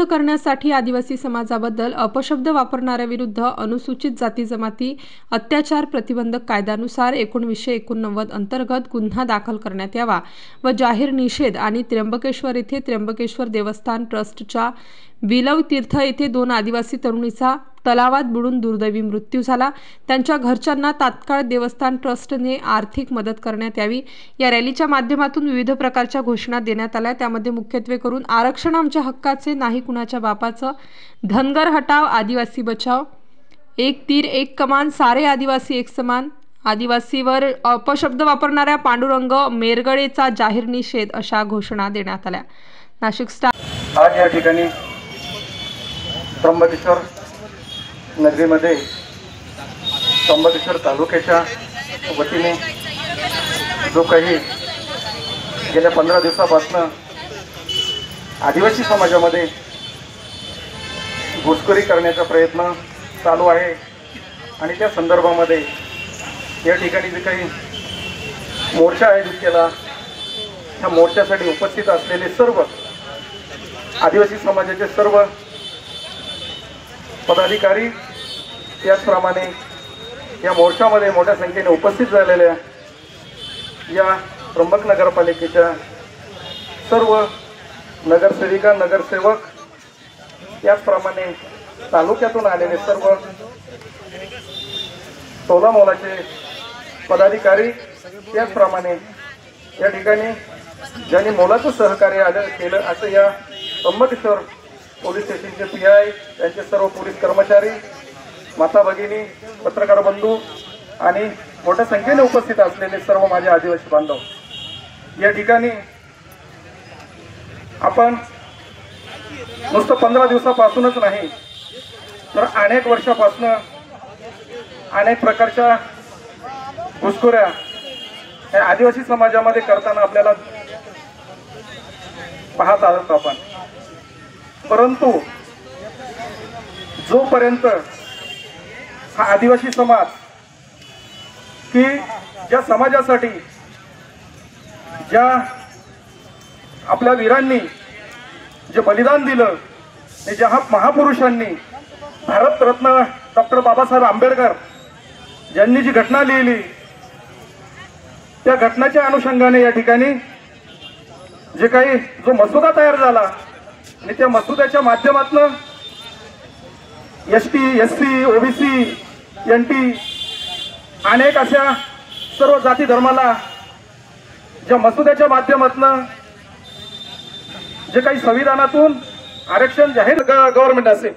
करण्यासाठी आदिवासी समाजाबद्दल अपशब्द वापरणाऱ्या विरुद्ध अनुसूचित जाती जमाती अत्याचार प्रतिबंधक कायद्यानुसार 1989 अंतर्गत गुन्हा दाखल करण्यात यावा व जाहीर निषेध आणि त्र्यंबकेश्वर येथे त्र्यंबकेश्वर देवस्थान ट्रस्टच्या विलव तीर्थ येथे 2 आदिवासी तरुणीचा तलावात बुडून दुर्दैवी मृत्यू झाला। त्यांच्या घरच्यांना तात्काळ देवस्थान ट्रस्टने आर्थिक मदत करण्यात यावी। या रॅलीच्या माध्यमातून विविध प्रकारच्या घोषणा देण्यात आल्या। त्यामध्ये मुख्यत्वे करून आरक्षण आमच्या हक्काचे, नाही कुणाच्या बापाचं, धनगर हटाव, आदिवासी बचाव, एक तीर एक कमान, सारे आदिवासी एक समान, आदिवासीवर अपशब्द वापरणाऱ्या पांडुरंग मेरगळेचा जाहीर निषेध अशा घोषणा देण्यात आल्या। नाशिक स्टार आज या ठिकाणी त्र्यंबकेश्वर नगरीमध्ये त्र्यंबकेश्वर तालुक्याच्या वतीने जो काही गेल्या 15 दिवसापासून आदिवासी समाजामध्ये घुसखोरी करण्याचा प्रयत्न चालू आहे आणि त्या संदर्भामध्ये या ठिकाणी जे काही मोर्चा आयोजित केला, त्या मोर्चासाठी उपस्थित असलेले सर्व आदिवासी समाजाचे सर्व पदाधिकारी, त्याचप्रमाणे या मोर्चामध्ये मोठ्या संख्येने उपस्थित झालेल्या या त्र्यंबक नगरपालिकेच्या सर्व नगरसेविका, नगरसेवक, त्याचप्रमाणे तालुक्यातून आलेले सर्व तोलामोलाचे पदाधिकारी, त्याचप्रमाणे या ठिकाणी ज्यांनी मोलाचं सहकार्य केलं असं या त्र्यंबकेश्वर पोलीस स्टेशनचे PI, त्यांचे सर्व पोलीस कर्मचारी, माता भगिनी, पत्रकार बंधू आणि मोठ्या संख्येने उपस्थित असलेले सर्व माझे आदिवासी बांधव, या ठिकाणी आपण नुसतं 15 दिवसापासूनच नाही तर अनेक वर्षापासून अनेक प्रकारच्या घुसखोऱ्या या आदिवासी समाजामध्ये करताना आपल्याला पाहत आहोत आपण। परंतु जोपर्यंत हा आदिवासी समाज की ज्या समाजासाठी ज्या आपल्या वीरांनी जे बलिदान दिलं, ज्या महापुरुषांनी, भारतरत्न डॉक्टर बाबासाहेब आंबेडकर ज्यांनी जी घटना लिहिली, त्या घटनाच्या अनुषंगाने या ठिकाणी जे काही जो मसुदा तयार झाला आणि त्या मसुद्याच्या माध्यमातून ST, SC, OBC, NT अनेक अशा सर्व जाती धर्माला ज्या मसुद्याच्या माध्यमातून जे काही संविधानातून आरक्षण जाहीर गव्हर्नमेंट असेल,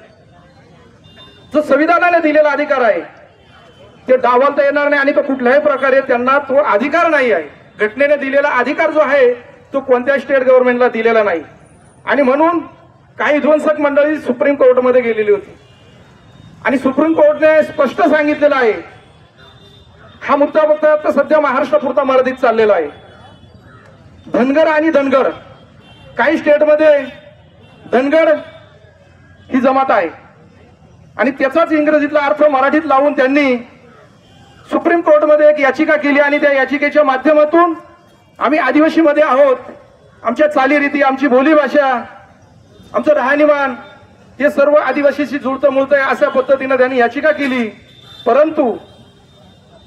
जो संविधानाने दिलेला अधिकार आहे ते डावलता येणार नाही आणि तो कुठल्याही प्रकारे त्यांना तो अधिकार नाही आहे। घटनेने दिलेला अधिकार जो आहे तो कोणत्या स्टेट गव्हर्नमेंटला दिलेला नाही आणि म्हणून काही ध्वंसक मंडळी सुप्रीम कोर्टमध्ये गेलेली होती आणि सुप्रीम कोर्टने स्पष्ट सांगितलेलं आहे, हा मुद्दा फक्त सध्या महाराष्ट्रापुरता मर्यादित चाललेला आहे। धनगर आणि धनगर, काही स्टेटमध्ये धनगर ही जमात आहे आणि त्याचाच इंग्रजीतला अर्थ मराठीत लावून त्यांनी सुप्रीम कोर्टमध्ये एक याचिका केली आणि त्या याचिकेच्या माध्यमातून आम्ही आदिवासीमध्ये आहोत, आमच्या चालीरीती, आमची बोलीभाषा, आमचं राहणीमान हे सर्व आदिवासीशी जुळतं मुळतं आहे अशा पद्धतीने त्यांनी याचिका केली। परंतु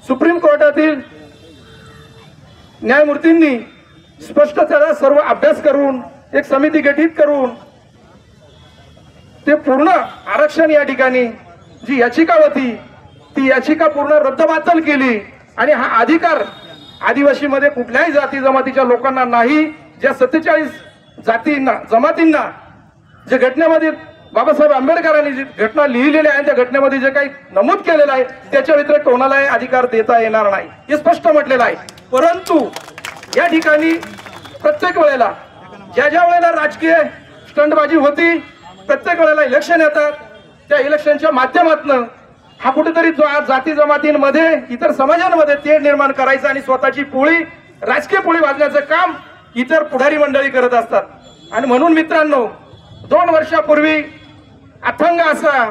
सुप्रीम कोर्टातील न्यायमूर्तींनी स्पष्ट त्याचा सर्व अभ्यास करून एक समिती गठीत करून ते पूर्ण आरक्षण या ठिकाणी जी याचिका होती ती याचिका पूर्ण रद्दबातल केली आणि हा अधिकार आदिवासीमध्ये कुठल्याही जाती जमातीच्या लोकांना नाही। ज्या 47 जातींना, जमातींना जे घटनेमध्ये बाबासाहेब आंबेडकरांनी जी घटना लिहिलेली आहे त्या घटनेमध्ये जे काही नमूद केलेलं आहे त्याच्या व्यतिरिक्त कोणालाही अधिकार देता येणार नाही हे स्पष्ट म्हटलेलं आहे। परंतु या ठिकाणी प्रत्येक वेळेला ज्या वेळेला राजकीय स्टंटबाजी होती, प्रत्येक वेळेला इलेक्शन येतात, त्या इलेक्शनच्या माध्यमातून हा कुठेतरी जाती जमातींमध्ये, इतर समाजांमध्ये तेढ निर्माण करायचं आणि स्वतःची पोळी, राजकीय पोळी वाजण्याचं काम इतर पुढारी मंडळी करत असतात। आणि म्हणून मित्रांनो, 2 वर्षापूर्वी अथंग असा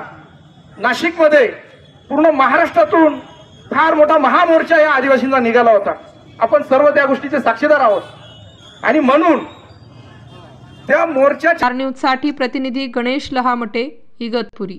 नाशिकमध्ये पूर्ण महाराष्ट्रातून फार मोठा महामोर्चा या आदिवासींचा निघाला होता। आपण सर्व त्या गोष्टीचे साक्षीदार आहोत आणि म्हणून त्या मोर्चाच्या न्यूजसाठी प्रतिनिधी गणेश लहामटे, इगतपुरी।